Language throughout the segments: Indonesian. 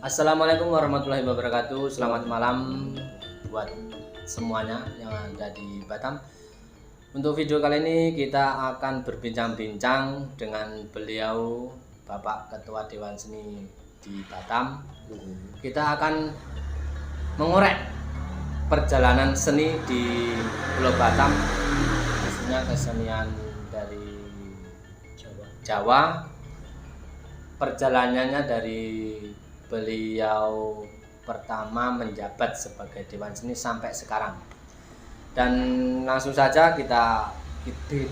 Assalamualaikum warahmatullahi wabarakatuh. Selamat malam buat semuanya yang ada di Batam. Untuk video kali ini kita akan berbincang-bincang dengan beliau Bapak Ketua Dewan Seni di Batam. Kita akan mengorek perjalanan seni di Pulau Batam, khususnya kesenian dari Jawa. Perjalanannya dari beliau pertama menjabat sebagai Dewan Seni sampai sekarang. Dan langsung saja kita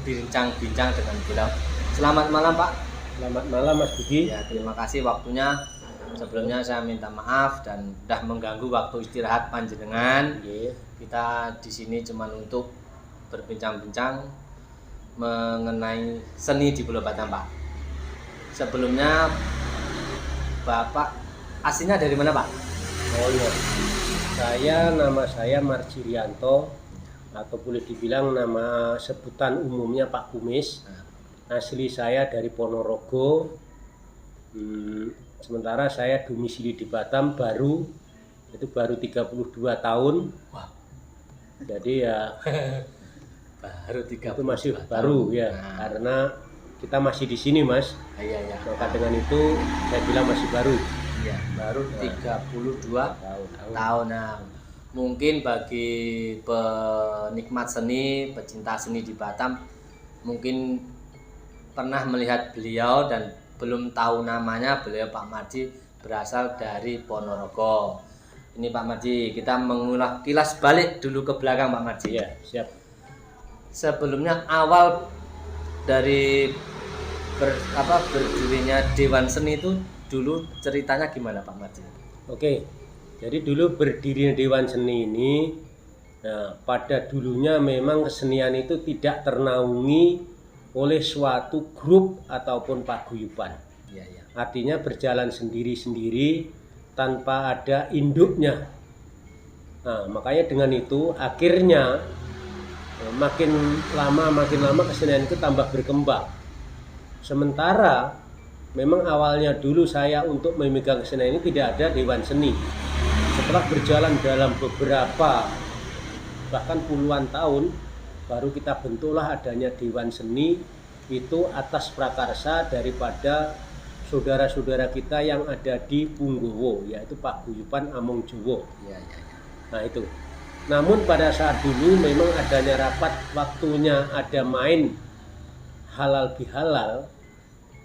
bincang-bincang dengan beliau. Selamat malam Pak. Selamat malam Mas Budi. Ya, terima kasih waktunya. Sebelumnya saya minta maaf dan sudah mengganggu waktu istirahat panjenengan. Kita di sini cuma untuk berbincang-bincang mengenai seni di Pulau Batam, Pak. Sebelumnya Bapak aslinya dari mana, Pak? Oh iya, nama saya Marjirianto, atau boleh dibilang nama sebutan umumnya Pak Kumis. Asli saya dari Ponorogo. Sementara saya domisili di Batam baru 32 tahun. Wah. Jadi ya baru 32 itu masih tahun. baru ya, karena kita masih di sini Mas. Iya. Maka dengan itu saya bilang masih baru. Iya, baru 32 tahun. Nah, mungkin bagi penikmat seni, pecinta seni di Batam mungkin pernah melihat beliau dan belum tahu namanya. Beliau Pak Marji berasal dari Ponorogo. Ini Pak Marji, kita mengulas kilas balik dulu ke belakang Pak Marji. Ya, siap. Sebelumnya awal dari berdirinya Dewan Seni itu dulu ceritanya gimana Pak Marji? Oke, jadi dulu berdirinya Dewan Seni ini, pada dulunya memang kesenian itu tidak ternaungi oleh suatu grup ataupun paguyuban. Ya. Artinya berjalan sendiri-sendiri tanpa ada induknya. Nah, makanya dengan itu akhirnya makin lama kesenian itu tambah berkembang. Sementara memang awalnya dulu saya untuk memegang kesenian ini tidak ada Dewan Seni. Setelah berjalan dalam beberapa bahkan puluhan tahun, baru kita bentuklah adanya Dewan Seni, itu atas prakarsa daripada saudara-saudara kita yang ada di Punggowo, yaitu Paguyuban Among Jowo. Ya. Nah itu. Namun pada saat dulu memang adanya rapat, waktunya ada main halal bihalal,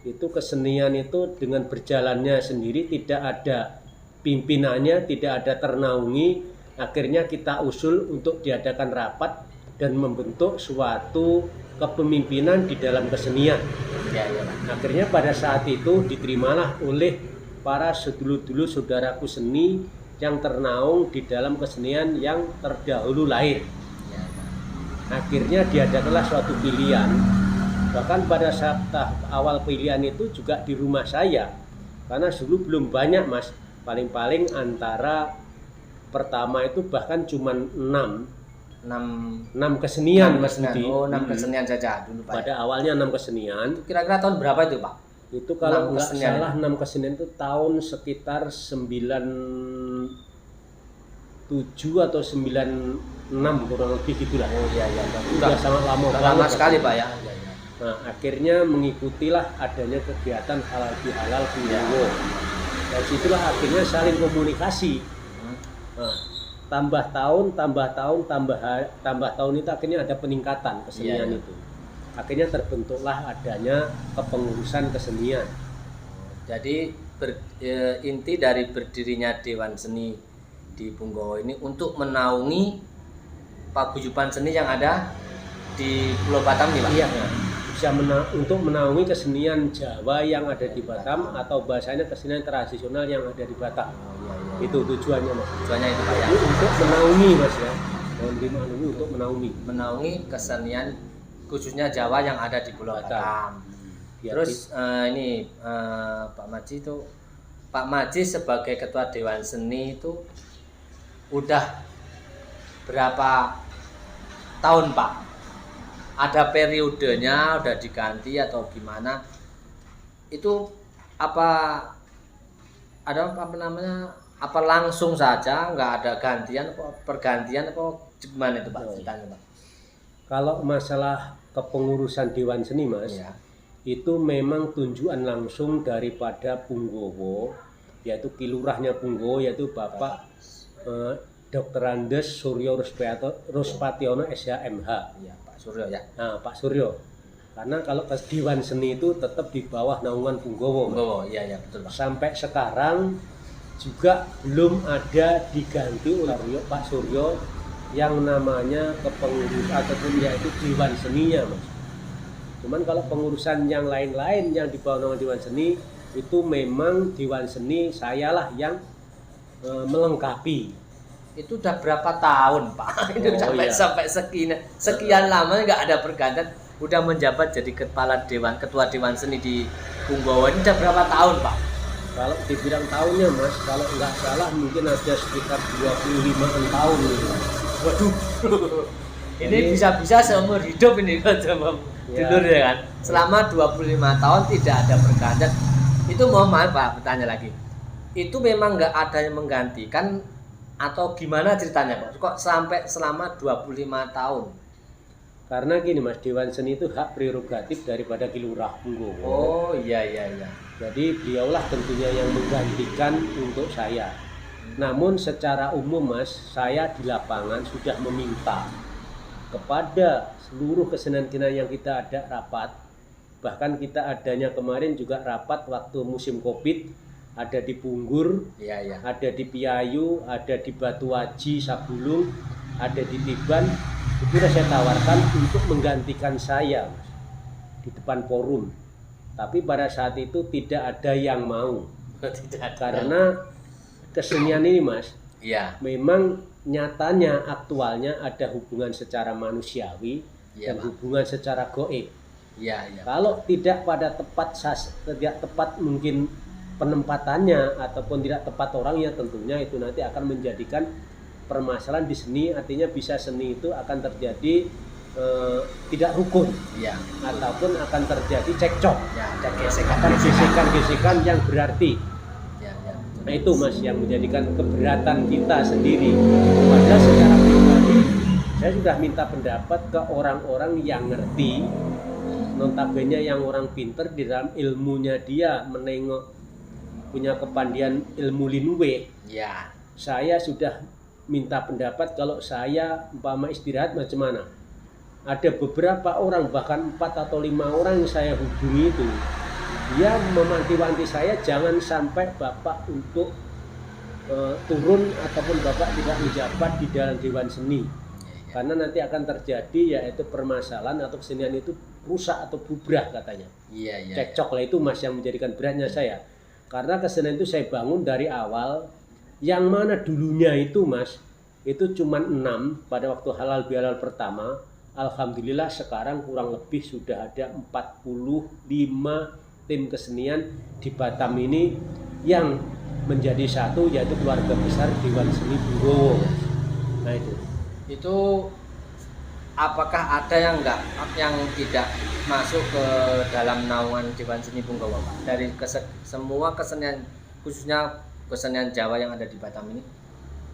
itu kesenian itu dengan berjalannya sendiri, tidak ada pimpinannya, tidak ada ternaungi. Akhirnya kita usul untuk diadakan rapat dan membentuk suatu kepemimpinan di dalam kesenian. Ya. Akhirnya pada saat itu diterimalah oleh para sedulur-dulur saudaraku seni yang ternaung di dalam kesenian yang terdahulu lahir. Ya. Akhirnya diadakanlah suatu pilihan. Bahkan pada saat awal pilihan itu juga di rumah saya, karena dulu belum banyak Mas, paling-paling antara pertama itu bahkan cuma 6 kesenian Mas Budi. Oh, 6 kesenian saja dulu Pak. Pada awalnya 6 kesenian. Kira-kira tahun berapa itu Pak? Itu kalau nggak salah 6 kesenian itu tahun sekitar 97 atau 96 kurang lebih gitulah. Oh iya. Sudah sangat lama Lama sekali Pak ya. Nah, akhirnya mengikutilah adanya kegiatan halal bihalal Punggowo. Dari situlah akhirnya saling komunikasi. Nah, tambah tahun itu akhirnya ada peningkatan kesenian itu. Akhirnya terbentuklah adanya kepengurusan kesenian. Jadi inti dari berdirinya Dewan Seni di Punggowo ini untuk menaungi paguyuban seni yang ada di Pulau Batam nih Pak. Iya. Bisa untuk menaungi kesenian Jawa yang ada di Batam, atau bahasanya kesenian tradisional yang ada di Batam. Iya. Itu tujuannya Mas. Tujuannya itu Pak ya. Untuk menaungi Mas ya. Untuk menaungi kesenian khususnya Jawa yang ada di Pulau Batam. Terus ini Pak Marji sebagai Ketua Dewan Seni itu udah berapa tahun Pak? Ada periodenya, udah diganti atau gimana? Itu apa ada apa namanya, apa langsung saja nggak ada gantian apa pergantian apa gimana itu Pak ceritanya Pak? Kalau masalah kepengurusan Dewan Seni Mas, Iya. itu memang tunjukan langsung daripada Punggowo, yaitu kilurahnya Punggowo, yaitu Bapak Dr. Andes Suryo Ruspationo SHMH. Iya Pak Suryo ya. Nah, Pak Suryo. Karena kalau ke Dewan Seni itu tetap di bawah naungan Punggowo. Oh iya ya betul Pak. Sampai sekarang juga belum ada diganti oleh Pak Suryo yang namanya kepengurus ataupun yaitu Dewan Seninya Mas. Cuman kalau pengurusan yang lain-lain yang di bawah naungan Dewan Seni itu memang Dewan Seni sayalah yang melengkapi. Itu udah berapa tahun Pak? Itu sampai iya. sekian lama nggak ada pergantian, udah menjabat jadi ketua Dewan Seni di Punggowo ini udah berapa tahun Pak? Kalau dibilang tahunnya Mas, kalau nggak salah mungkin ada sekitar 25 tahun gitu. Waduh. Ini bisa-bisa seumur hidup ini kalau dulur ya kan. Selama 25 tahun tidak ada pergantian. Itu mohon maaf Pak, bertanya lagi. Itu memang nggak ada yang menggantikan atau gimana ceritanya Pak? Kok sampai selama 25 tahun? Karena gini Mas, Dewan Seni itu hak prerogatif daripada Kilurah Punggowo. Oh iya. Jadi beliaulah tentunya yang menggantikan untuk saya. Namun secara umum Mas, saya di lapangan sudah meminta kepada seluruh kesenian-kesenian yang kita ada rapat. Bahkan kita adanya kemarin juga rapat waktu musim Covid, ada di Punggur, ada di Piayu, ada di Batuaji, Sabulung, ada di Tiban. Itu sudah saya tawarkan untuk menggantikan saya Mas, di depan forum. Tapi pada saat itu tidak ada yang mau. Karena kesenian ini Mas, memang nyatanya aktualnya ada hubungan secara manusiawi dan hubungan secara goib. Kalau tidak pada tidak tepat mungkin penempatannya ataupun tidak tepat orangnya, tentunya itu nanti akan menjadikan permasalahan di seni. Artinya bisa seni itu akan terjadi tidak rukun, ataupun akan terjadi cekcok, gesekan-gesekan yang berarti. Nah itu Mas yang menjadikan keberatan kita sendiri. Padahal secara pribadi saya sudah minta pendapat ke orang-orang yang ngerti, notabene yang orang pinter di dalam ilmunya, dia menengok punya kepandian ilmu linwe. Saya sudah minta pendapat kalau saya umpama istirahat macam mana. Ada beberapa orang, bahkan 4 atau 5 orang yang saya hubungi itu, dia memanti-wanti saya jangan sampai Bapak untuk turun ataupun Bapak tidak menjabat di dalam Dewan Seni. Karena nanti akan terjadi yaitu permasalahan atau kesenian itu rusak atau bubrah katanya. Cekcok lah itu Mas yang menjadikan beratnya saya. Karena kesenian itu saya bangun dari awal, yang mana dulunya itu Mas, itu cuma 6 pada waktu halal bihalal pertama. Alhamdulillah sekarang kurang lebih sudah ada 45 tim kesenian di Batam ini yang menjadi satu, yaitu keluarga besar Dewan Seni Punggowo. Nah itu apakah ada yang tidak masuk ke dalam naungan Dewan Seni Punggowo Pak? Dari semua kesenian, khususnya kesenian Jawa yang ada di Batam ini?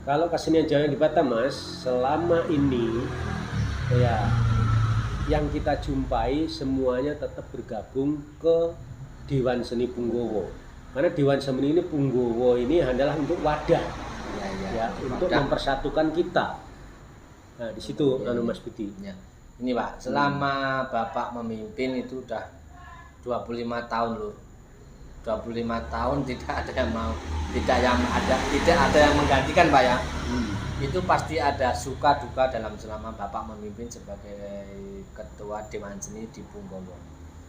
Kalau kesenian Jawa yang di Batam Mas, selama ini ya yang kita jumpai semuanya tetap bergabung ke Dewan Seni Punggowo. Karena Dewan Seni ini Punggowo ini adalah untuk wadah, untuk mempersatukan kita. Nah di situ Mas Budi. Ini Pak, selama Bapak memimpin itu udah 25 tahun loh. 25 tahun tidak ada yang mau, tidak ada yang menggantikan Pak ya. Itu pasti ada suka duka dalam selama Bapak memimpin sebagai ketua Dewan Seni di Punggowo.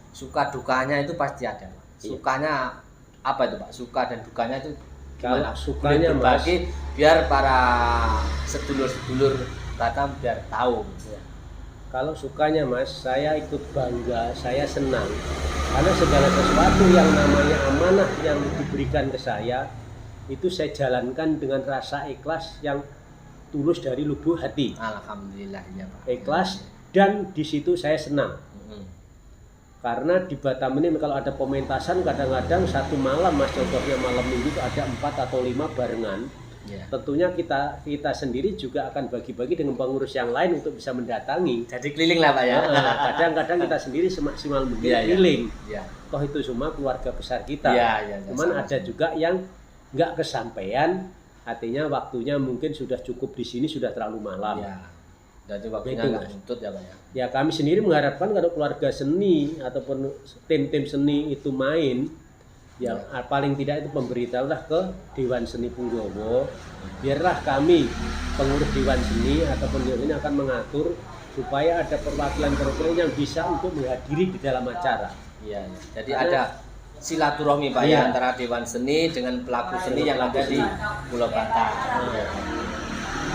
Suka dukanya itu pasti ada. Sukanya apa itu Pak? Suka dan dukanya itu gimana? Kalau sukanya Mas, biar para sedulur-sedulur Batam biar tahu. Kalau sukanya Mas, saya ikut bangga, saya senang. Karena segala sesuatu yang namanya amanah yang diberikan ke saya, itu saya jalankan dengan rasa ikhlas yang tulus dari lubuk hati. Alhamdulillah ya Pak. Ikhlas dan di situ saya senang. Karena di Batam ini kalau ada pementasan kadang-kadang satu malam Mas, contohnya malam minggu itu ada 4 atau 5 barengan. Ya. Tentunya kita sendiri juga akan bagi-bagi dengan pengurus yang lain untuk bisa mendatangi. Jadi keliling lah Pak ya. Kadang-kadang kita sendiri semaksimal mungkin Iya, iya. keliling. Ya. Toh itu semua keluarga besar kita. Iya, Cuman sama-sama. ada juga yang nggak kesampaian, artinya waktunya mungkin sudah cukup di sini, sudah terlalu malam. Ya. Jadi waktunya Itu, nggak Mas. nuntut ya Pak ya. Ya kami sendiri mengharapkan kalau keluarga seni ataupun tim-tim seni itu main, ya paling tidak itu pemberitahulah ke Dewan Seni Punggowo, biarlah kami pengurus Dewan Seni ataupun Dewan Seni akan mengatur supaya ada perwakilan yang bisa untuk menghadiri di dalam acara. Iya, iya. Jadi Karena- ada silaturahmi Pak Iya. ya antara Dewan Seni dengan pelaku seni yang ada di Pulau Batam.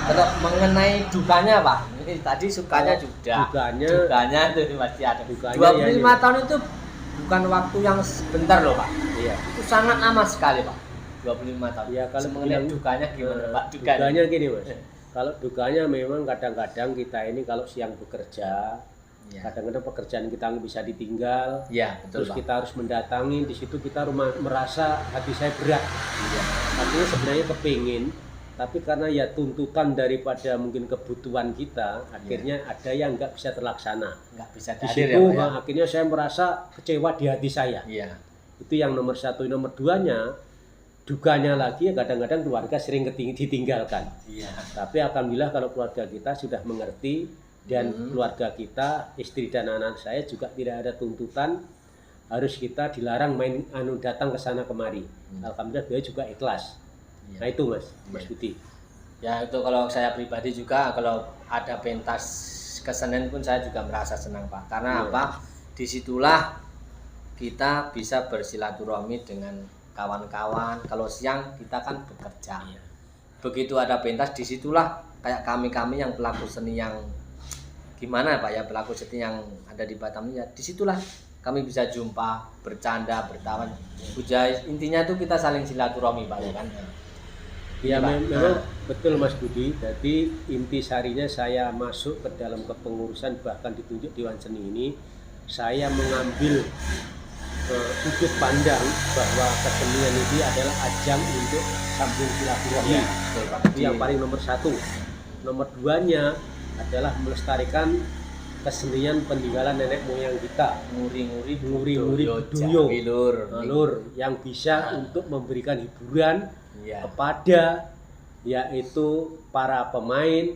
Kalau mengenai dukanya Pak, ini tadi sukanya sudah. Dukanya itu masih ada. Dukanya 25 ya, tahun itu bukan waktu yang sebentar loh Pak. iya. Itu sangat lama sekali Pak. 25 tahun. Ya, kalau mengenai bilang- dukanya gimana Pak? Dukanya gini Mas, kalau dukanya memang kadang-kadang kita ini kalau siang bekerja, Iya. kadang-kadang pekerjaan kita nggak bisa ditinggal, Iya, betul terus Pak. kita harus mendatangi, di situ kita merasa hati saya berat. Iya. Artinya sebenarnya kepingin, tapi karena ya tuntutan daripada mungkin kebutuhan kita, akhirnya ada yang nggak bisa terlaksana. Nggak bisa Di hadir situ ya Pak ya. akhirnya saya merasa kecewa di hati saya. Iya. Itu yang nomor satu. Nomor duanya, dukanya lagi kadang-kadang keluarga sering ditinggalkan. Iya. Tapi alhamdulillah kalau keluarga kita sudah mengerti dan keluarga kita, istri dan anak saya juga tidak ada tuntutan harus kita dilarang main datang ke sana kemari. Alhamdulillah dia juga ikhlas. Iya. Nah itu Mas Budi. Ya itu kalau saya pribadi juga kalau ada pentas kesenian pun saya juga merasa senang Pak. Karena Iya. apa? Disitulah kita bisa bersilaturahmi dengan kawan-kawan. Kalau siang kita kan bekerja. Iya. Begitu ada pentas disitulah kayak kami yang pelaku seni yang gimana Pak ya, pelaku seni yang ada di Batam ya, disitulah kami bisa jumpa, bercanda, bertawa. Intinya itu kita saling silaturahmi Pak ya kan. Ya Pak. memang betul Mas Budi. Jadi inti sarinya saya masuk ke dalam kepengurusan bahkan ditunjuk Dewan Seni ini, saya mengambil sudut pandang bahwa kesenian ini adalah ajang untuk sambung silaturahmi. Iya, betul, Pak. Itu yang paling nomor satu. Nomor duanya adalah melestarikan kesenian peninggalan nenek moyang kita, Nguri-nguri nguri-nguri budoyo budoyo, Lur. Lur, yang bisa untuk memberikan hiburan Iya. kepada yaitu para pemain,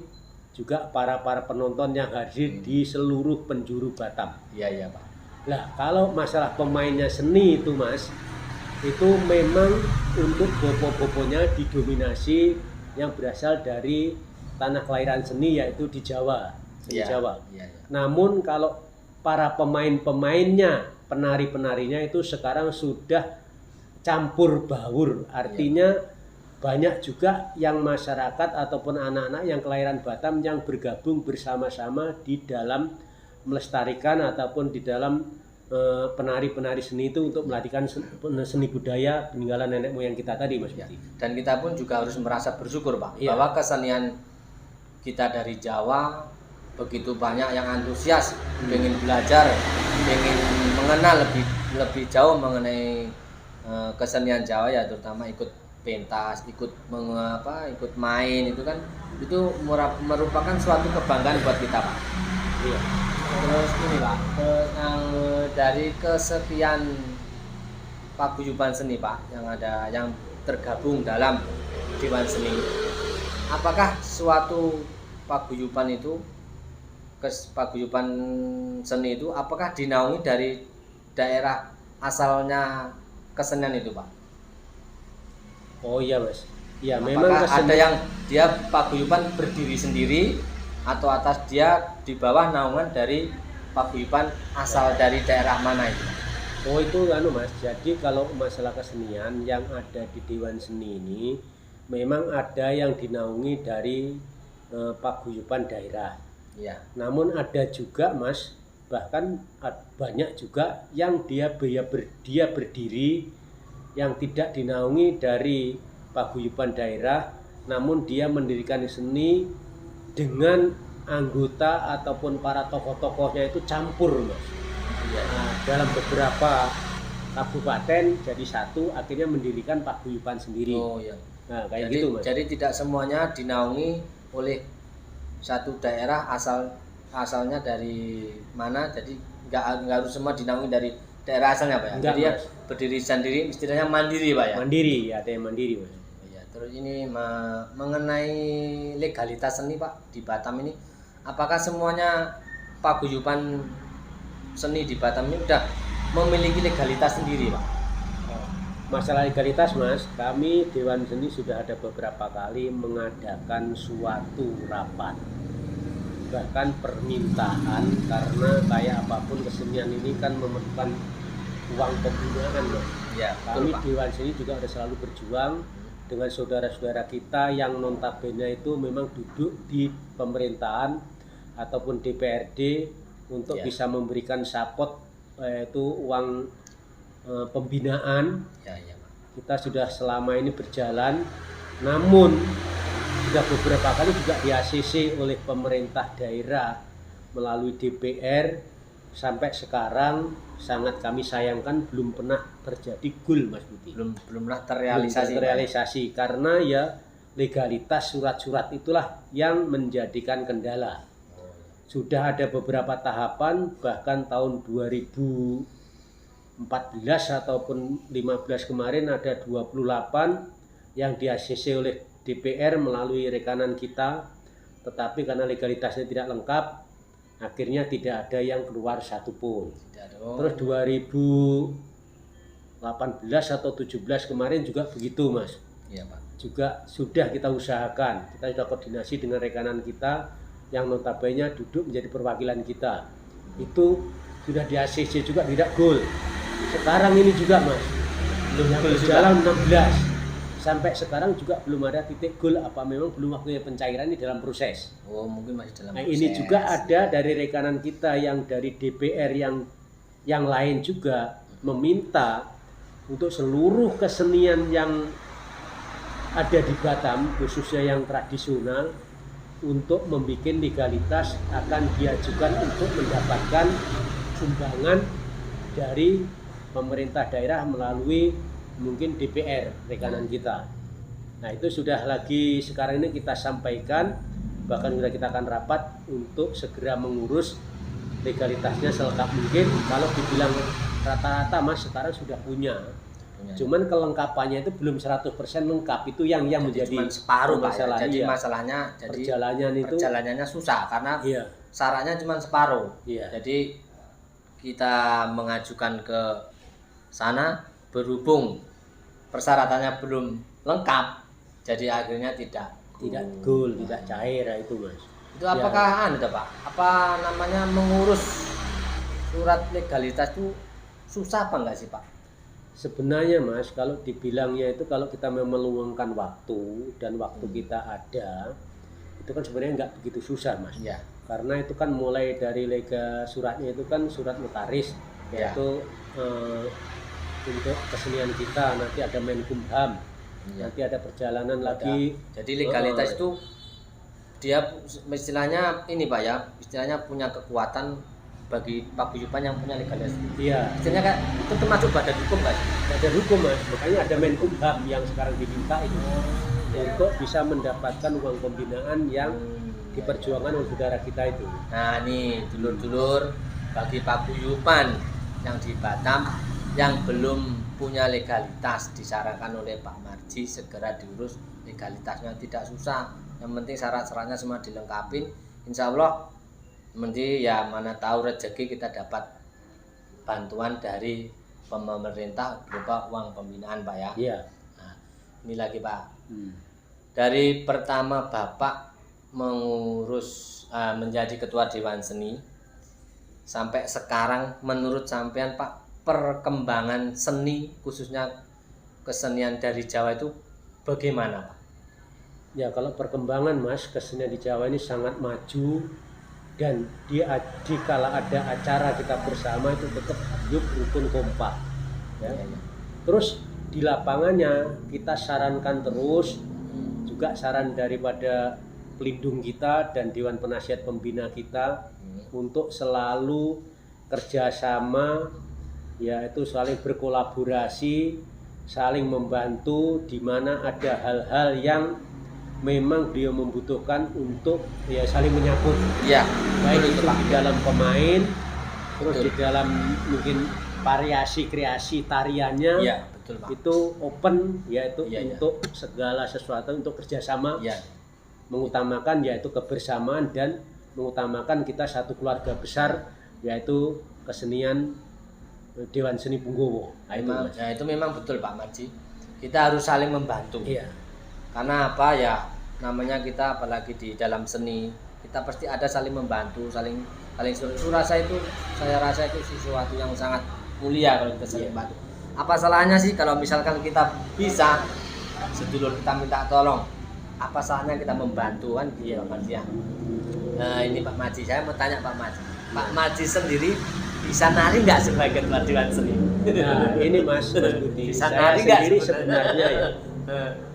juga para penonton yang hadir di seluruh penjuru Batam. Iya, iya Pak. Nah, kalau masalah pemainnya seni itu Mas, itu memang untuk bopo-boponya didominasi yang berasal dari tanah kelahiran seni, yaitu di Jawa, seni Iya, Jawa. iya, iya. Namun kalau para pemain-pemainnya, penari-penarinya itu sekarang sudah campur baur, artinya banyak juga yang masyarakat ataupun anak-anak yang kelahiran Batam yang bergabung bersama-sama di dalam melestarikan ataupun di dalam penari-penari seni itu untuk melatihkan seni budaya peninggalan nenek moyang kita tadi Mas Ya. Budi. Dan kita pun juga harus merasa bersyukur Pak Iya. bahwa kesenian kita dari Jawa begitu banyak yang antusias ingin belajar, ingin mengenal lebih jauh mengenai kesenian Jawa ya, terutama ikut pentas, ikut main itu kan, itu merupakan suatu kebanggaan buat kita Pak. Iya. Terus ini Pak, dari kesekian paguyuban seni Pak yang tergabung dalam Dewan Seni, apakah suatu paguyuban seni itu apakah dinaungi dari daerah asalnya kesenian itu Pak? Oh iya Mas. Ya Apakah memang ada yang dia paguyuban berdiri sendiri atau atas dia di bawah naungan dari paguyuban asal dari daerah mana itu? Oh itu Mas. Jadi kalau masalah kesenian yang ada di Dewan Seni ini memang ada yang dinaungi dari paguyuban daerah. Iya. Namun ada juga Mas, bahkan banyak juga yang dia berdiri yang tidak dinaungi dari paguyuban daerah, namun dia mendirikan seni dengan anggota ataupun para tokoh-tokohnya itu campur Mas. Iya. dalam beberapa kabupaten jadi satu, akhirnya mendirikan paguyuban sendiri. Oh ya. Nah, kayak Jadi, gitu Mas. jadi tidak semuanya dinaungi oleh satu daerah asalnya dari mana, jadi nggak harus semua dinaungi dari daerah asalnya Pak ya. Enggak, Jadi ya Mas. berdiri sendiri, istilahnya mandiri Pak ya. Mandiri, ya ada yang mandiri Mas. Ya, terus ini mengenai legalitas seni Pak di Batam ini, apakah semuanya paguyuban seni di Batam ini udah memiliki legalitas sendiri Pak? Masalah legalitas Mas, kami Dewan Seni sudah ada beberapa kali mengadakan suatu rapat, bahkan permintaan, karena kayak apapun kesenian ini kan memerlukan uang pembinaan Mas. Ya, Kami betul Pak. Dewan Seni juga ada selalu berjuang dengan saudara-saudara kita yang notabene itu memang duduk di pemerintahan ataupun DPRD untuk Ya. bisa memberikan support, yaitu uang pembinaan. Ya, ya Pak. Kita sudah selama ini berjalan, namun sudah beberapa kali juga di ACC oleh pemerintah daerah melalui DPR. Sampai sekarang sangat kami sayangkan belum pernah terjadi goal Mas Budi. Belum pernah Belum terrealisasi. terrealisasi karena ya legalitas surat-surat itulah yang menjadikan kendala. Sudah ada beberapa tahapan, bahkan tahun 2014 ataupun 15 kemarin ada 28 yang di ACC oleh DPR melalui rekanan kita, tetapi karena legalitasnya tidak lengkap, akhirnya tidak ada yang keluar satupun. Tidak ada. Terus 2018 atau 17 kemarin juga begitu Mas. Iya Pak. Juga sudah kita usahakan, kita sudah koordinasi dengan rekanan kita yang notabene duduk menjadi perwakilan kita. Itu sudah di ACC juga tidak goal. Sekarang ini juga Mas, yang berjalan 16 sampai sekarang juga belum ada titik goal, apa memang belum waktunya pencairan, ini dalam proses. Oh, mungkin masih dalam Nah, proses. ini juga ada dari rekanan kita yang dari DPR yang lain juga meminta untuk seluruh kesenian yang ada di Batam, khususnya yang tradisional, untuk membuat legalitas akan diajukan untuk mendapatkan sumbangan dari pemerintah daerah melalui mungkin DPR rekanan kita. Nah, itu sudah lagi sekarang ini kita sampaikan, bahkan sudah kita akan rapat untuk segera mengurus legalitasnya selengkap mungkin. Kalau dibilang rata-rata Mas sekarang sudah punya. Cuman kelengkapannya itu belum 100% lengkap, itu yang menjadi cuman separuh Pak ya. masalah. Jadi Iya. masalahnya perjalanannya susah karena iya, syaratnya cuma separuh. iya. Jadi kita mengajukan ke sana, berhubung persyaratannya belum lengkap, jadi akhirnya tidak goal, tidak cair itu Mas. Itu apakah anu Pak? Apa namanya mengurus surat legalitas itu susah apa enggak sih Pak? Sebenarnya Mas, kalau dibilangnya itu kalau kita memang meluangkan waktu dan waktu kita ada, itu kan sebenarnya nggak begitu susah Mas. Iya. Karena itu kan mulai dari suratnya itu kan surat notaris, Ya. yaitu untuk kesenian kita, nanti ada Menkumham, Iya. nanti ada perjalanan lagi. Jadi legalitas itu dia istilahnya ini Pak ya, istilahnya punya kekuatan bagi paguyuban yang punya legalitas. Iya, Istilahnya kan itu termasuk badan hukum Pak. ada hukum Mas, makanya ada Menkumham yang sekarang diminta itu untuk bisa mendapatkan uang pembinaan yang diperjuangkan oleh saudara kita itu. Nah, nih dulur-dulur bagi paguyuban yang di Batam yang belum punya legalitas, disarankan oleh Pak Marji segera diurus legalitasnya, tidak susah. Yang penting syarat-syaratnya semua dilengkapi. Insya Allah nanti ya mana tahu rezeki kita dapat bantuan dari pemerintah berupa uang pembinaan Pak ya. Iya. Nah, ini lagi Pak. Dari pertama Bapak mengurus menjadi ketua Dewan Seni sampai sekarang, menurut sampean Pak, perkembangan seni khususnya kesenian dari Jawa itu bagaimana Pak? Ya, kalau perkembangan Mas, kesenian di Jawa ini sangat maju, dan di kala ada acara kita bersama itu tetap hidup rukun kompak ya. Terus di lapangannya kita sarankan terus, juga saran daripada pelindung kita dan Dewan Penasihat Pembina kita untuk selalu kerjasama, yaitu saling berkolaborasi, saling membantu, di mana ada hal-hal yang memang beliau membutuhkan untuk ya saling menyambut. Iya, Baik itu Pak. di dalam pemain, terus Betul. di dalam mungkin variasi kreasi tariannya, Iya, betul Pak. itu open, yaitu Iya, iya. untuk segala sesuatu, untuk kerjasama, Iya, mengutamakan yaitu kebersamaan dan mengutamakan kita satu keluarga besar, yaitu kesenian Dewan Seni Punggowo. Nah, itu, memang, Mas. ya, itu memang betul Pak Marji. Kita harus saling membantu. Iya. Karena apa ya? Namanya kita apalagi di dalam seni, kita pasti ada saling membantu, saling rasa itu, saya rasa itu sesuatu yang sangat mulia kalau kita saling bantu. Apa salahnya sih kalau misalkan kita bisa sedulur kita minta tolong? Apa salahnya kita membantu kan gitu ya Pak Marji ya? Nah, ini Pak Marji, saya mau tanya Pak Marji. Pak Marji sendiri bisa nari nggak sebagai ketua Dewan Seni? Nah, ini Mas Budi, Bisa saya nari nggak sendiri sebenarnya? sebenarnya ya,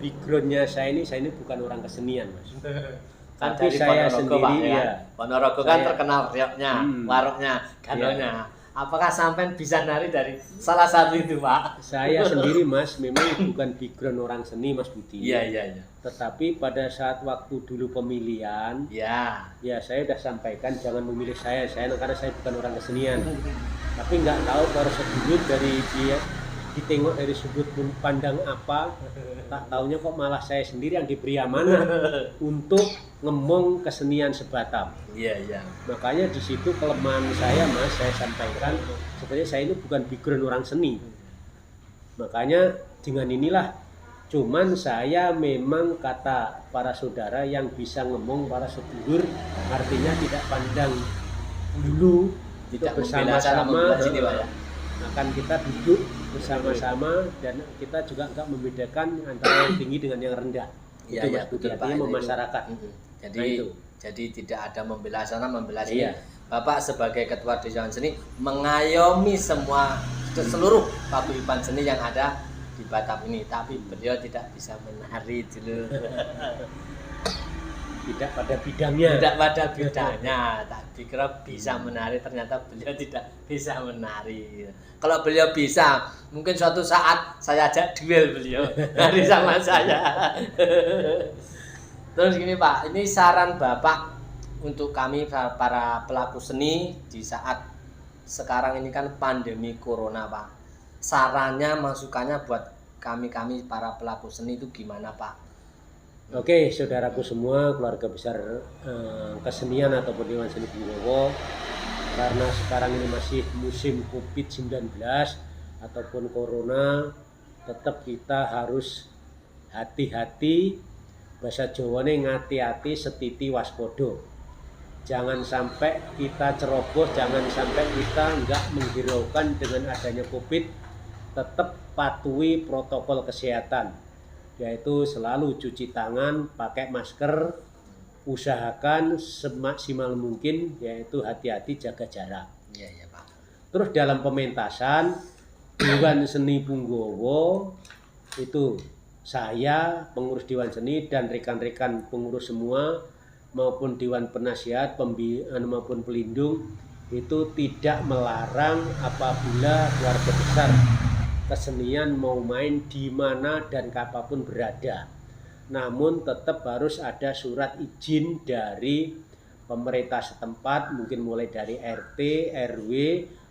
backgroundnya saya ini bukan orang kesenian, Mas. Tapi Dari saya Ponorogo, sendiri Pak, ya. Ponorogo kan Saya- terkenal rioknya, waroknya, ganonya. Apakah sampai bisa nari dari salah satu itu, Pak? Saya sendiri Mas memang bukan background orang seni, Mas Budi. Iya. Tetapi pada saat waktu dulu pemilihan, Iya. ya saya sudah sampaikan jangan memilih saya karena saya bukan orang kesenian. Tapi nggak tahu para sedulur dari dia ditengok dari sudut pandang apa, tak taunya kok malah saya sendiri yang diberi amanah untuk ngomong kesenian sebatam. Iya. Makanya di situ kelemahan saya Mas, saya sampaikan sebenarnya saya ini bukan background orang seni. Makanya dengan inilah, cuman saya memang kata para saudara yang bisa ngomong para sedulur, artinya tidak pandang dulu, Tidak untuk membela sana, bersama-sama membela sini, Pak, ya? akan kita duduk bersama-sama dan kita juga enggak membedakan antara yang tinggi dengan yang rendah. Iya, Itu Mas Budi, betul, Pak. artinya Itu. memasyarakat. Jadi Nah, itu. jadi tidak ada membela sana, membela sini. Iya. Bapak sebagai ketua Dewan Seni mengayomi semua seluruh paguyuban seni yang ada di Batam ini, tapi beliau tidak bisa menari dulu. Tidak pada bidangnya. Tidak pada bidangnya, tak dikira bisa menari, ternyata beliau tidak bisa menari. Kalau beliau bisa, mungkin suatu saat saya ajak duel beliau nari sama saya. Terus gini Pak, ini saran Bapak untuk kami para pelaku seni di saat sekarang ini kan pandemi corona Pak. Sarannya, masukannya buat kami para pelaku seni itu gimana Pak? Oke, saudaraku semua, keluarga besar kesenian ataupun Dewan Seni Punggowo, karena sekarang ini masih musim COVID-19 ataupun Corona, tetap kita harus hati-hati, bahasa Jawane ngati-hati setiti waspodo. Jangan sampai kita ceroboh, jangan sampai kita nggak menghiraukan dengan adanya COVID, tetap patuhi protokol kesehatan, yaitu selalu cuci tangan, pakai masker, usahakan semaksimal mungkin, yaitu hati-hati jaga jarak. Iya Pak. Terus dalam pementasan Dewan Seni Punggowo itu saya, pengurus Dewan Seni dan rekan-rekan pengurus semua maupun Dewan Penasihat maupun pelindung itu tidak melarang apabila keluarga besar kesenian mau main di mana dan kapanpun berada. Namun tetap harus ada surat izin dari pemerintah setempat, mungkin mulai dari RT, RW,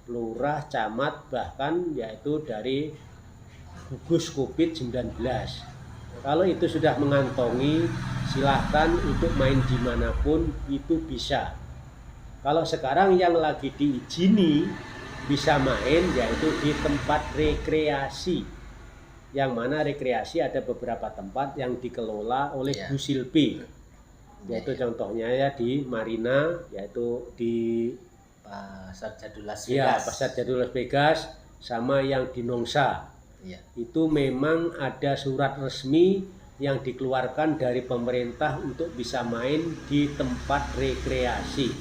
lurah, camat, bahkan yaitu dari gugus COVID-19. Kalau itu sudah mengantongi, silahkan untuk main dimanapun itu bisa. Kalau sekarang yang lagi diizini bisa main yaitu di tempat rekreasi, yang mana rekreasi ada beberapa tempat yang dikelola oleh Bu Silpi, yaitu contohnya ya di Marina, yaitu di Pasar Jadul Las ya Vegas. Pasar Jadul Las Vegas, sama yang di Nongsa. Iya. Itu memang ada surat resmi yang dikeluarkan dari pemerintah untuk bisa main di tempat rekreasi.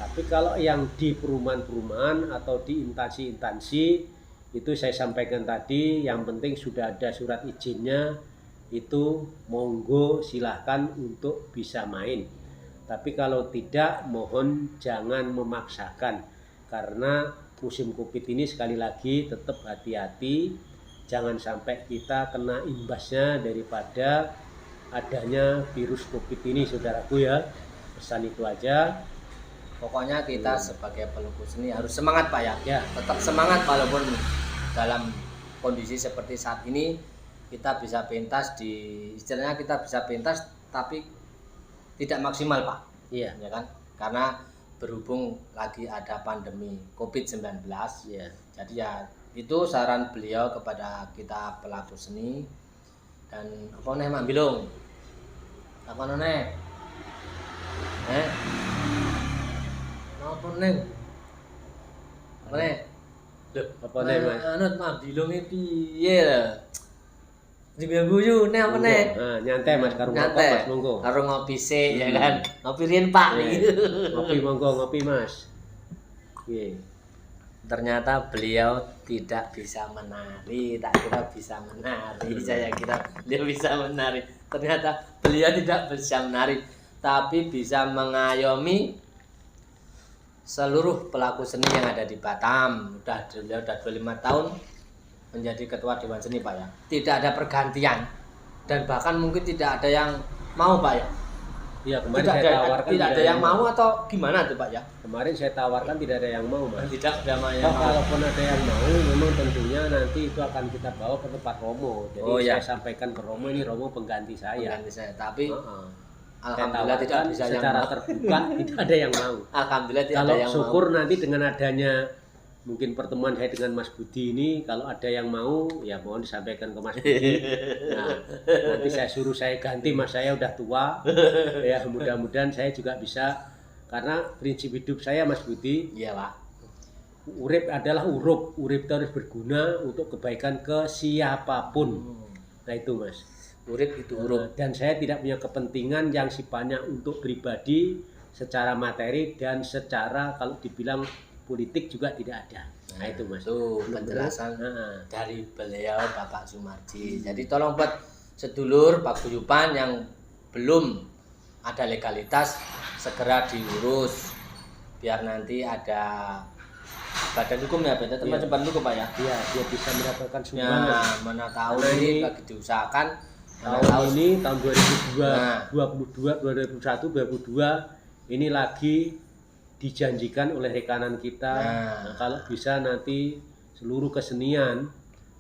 Tapi kalau yang di perumahan-perumahan atau di instansi-instansi itu saya sampaikan tadi, yang penting sudah ada surat izinnya, itu monggo silahkan untuk bisa main. Tapi kalau tidak, mohon jangan memaksakan. karena musim Covid ini sekali lagi tetap hati-hati, jangan sampai kita kena imbasnya daripada adanya virus Covid ini, saudaraku ya. Pesan itu aja. Pokoknya kita sebagai pelukis seni harus semangat Pak ya. Ya. Tetap semangat walaupun dalam kondisi seperti saat ini kita bisa pentas istilahnya kita bisa pentas tapi tidak maksimal Pak. Iya. Ya kan? Karena berhubung lagi ada pandemi COVID-19. Iya. Jadi ya itu saran beliau kepada kita pelaku seni. Dan apa nih Mak Bilung? Apa nih? Apa nih? Apa nih? Loh, Apa nih, Mas? Anut Mak Bilung iki piye lho? Juga guyu nih apa nih? Nah, nyantai Mas karo ngopi Nyantai. Mas monggo. Karo ngopi sik ya kan. Ngopi riyen Pak nih. Ngopi monggo ngopi Mas. Piye? Ternyata beliau tidak bisa menari, tak kira bisa menari, saya kira dia bisa menari. Ternyata beliau tidak bisa menari, tapi bisa mengayomi seluruh pelaku seni yang ada di Batam. Beliau udah 25 tahun menjadi ketua Dewan Seni Pak ya. Tidak ada pergantian dan bahkan mungkin tidak ada yang mau Pak ya. Iya, kemarin saya tawarkan tidak ada yang mau atau gimana tuh Pak ya? Kemarin saya tawarkan tidak ada yang mau, Mas. Tidak ada yang Oh, mau. kalaupun ada yang mau, memang tentunya nanti itu akan kita bawa ke tempat Romo. Jadi Oh, ya. saya sampaikan ke Romo, ini Romo pengganti saya. Pengganti saya. Tapi Heeh. alhamdulillah Saya tidak tawarkan bisa yang secara mau. terbuka, tidak ada yang mau. Alhamdulillah tidak Kalau ada yang syukur nanti dengan adanya mungkin pertemuan saya dengan Mas Budi ini, kalau ada yang mau ya mohon disampaikan ke Mas Budi. Nah, nanti saya suruh saya ganti, Mas saya udah tua. Ya mudah-mudahan saya juga bisa, karena prinsip hidup saya Mas Budi, mau. Iya Pak. urip adalah urip itu harus berguna untuk kebaikan ke siapapun. Nah itu Mas. Urip itu urip. Dan saya tidak punya kepentingan yang sifatnya untuk pribadi secara materi dan secara kalau dibilang politik juga tidak ada. Nah itu Mas. Itu penjelasan Nah, dari beliau Bapak Sumarji. Jadi tolong buat sedulur paguyuban yang belum ada legalitas segera diurus biar nanti ada badan hukum ya, termasuk badan hukum Pak ya. iya dia bisa mendapatkan Ya, sumbangan. mana tahu Karena ini ini lagi diusahakan. Mana Tahun tahu ini tahun 2022, Nah. 2021, 2022 ini lagi dijanjikan oleh rekanan kita. Nah. Kalau bisa nanti seluruh kesenian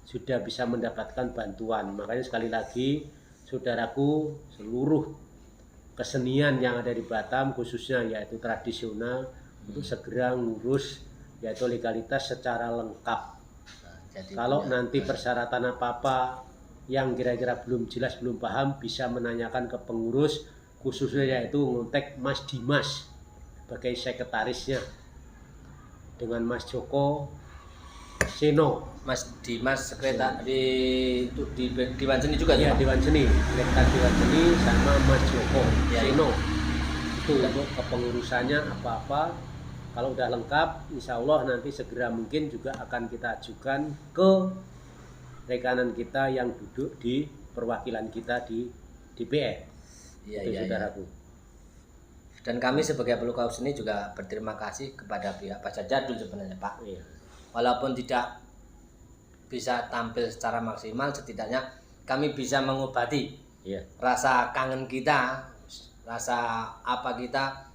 sudah bisa mendapatkan bantuan. Makanya sekali lagi saudaraku, seluruh kesenian yang ada di Batam khususnya yaitu tradisional untuk segera ngurus yaitu legalitas secara lengkap. jadi Kalau punya- nanti persyaratan apa-apa yang kira-kira belum jelas, belum paham, bisa menanyakan ke pengurus, khususnya yaitu ngontek Mas Dimas sebagai sekretarisnya, dengan Mas Joko Seno. Mas Dimas sekretari di Dewan Seni juga Ya, tuh, Pak? Dewan Seni, sekretaris Dewan Seni sama Mas Joko Ya, Seno. Itu untuk kepengurusannya apa-apa. Kalau udah lengkap, insya Allah nanti segera mungkin juga akan kita ajukan ke rekanan kita yang duduk di perwakilan kita di DPR. Iya, Itu iya, iya. saudaraku. Dan kami sebagai pelukis seni juga berterima kasih kepada pihak Pasar Jadul sebenarnya Pak. Iya. Walaupun tidak bisa tampil secara maksimal, setidaknya kami bisa mengobati Iya. rasa kangen kita, rasa apa kita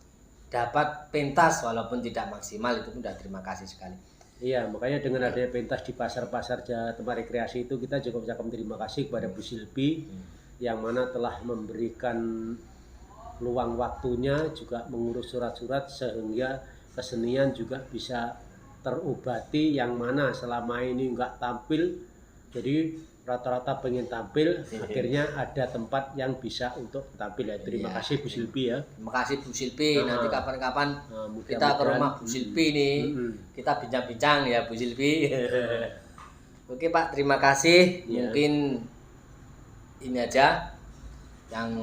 dapat pentas walaupun tidak maksimal, itu sudah terima kasih sekali. Iya, makanya dengan adanya pentas di pasar-pasar tempat rekreasi itu kita juga ucapkan terima kasih kepada Bu Silpi yang mana telah memberikan luang waktunya juga mengurus surat-surat sehingga kesenian juga bisa terobati yang mana selama ini enggak tampil, jadi rata-rata pengen tampil, akhirnya ada tempat yang bisa untuk tampil ya. Terima Iya. kasih Bu Silpi ya. Terima kasih Bu Silpi. Nanti kapan-kapan Nah, kita ke rumah Bu Silpi nih, Mm-mm. kita bincang-bincang ya Bu Silpi. Oke Pak, terima kasih. Iya. Mungkin ini aja yang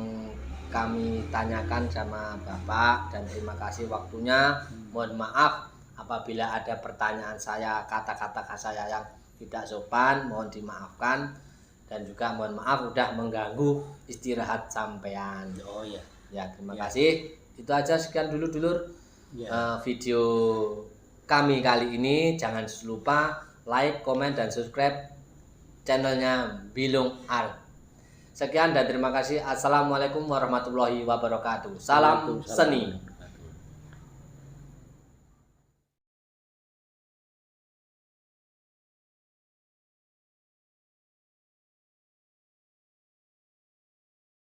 kami tanyakan sama Bapak, dan terima kasih waktunya. Mohon maaf apabila ada pertanyaan saya, kata-kata saya yang tidak sopan, mohon dimaafkan, dan juga mohon maaf udah mengganggu istirahat sampean. Oh ya. Ya, terima Ya. kasih. Itu aja, sekian dulu dulur Ya. video kami kali ini. Jangan lupa like, komen, dan subscribe channelnya Bilung Art. Sekian dan terima kasih. Assalamualaikum warahmatullahi wabarakatuh. Salam seni.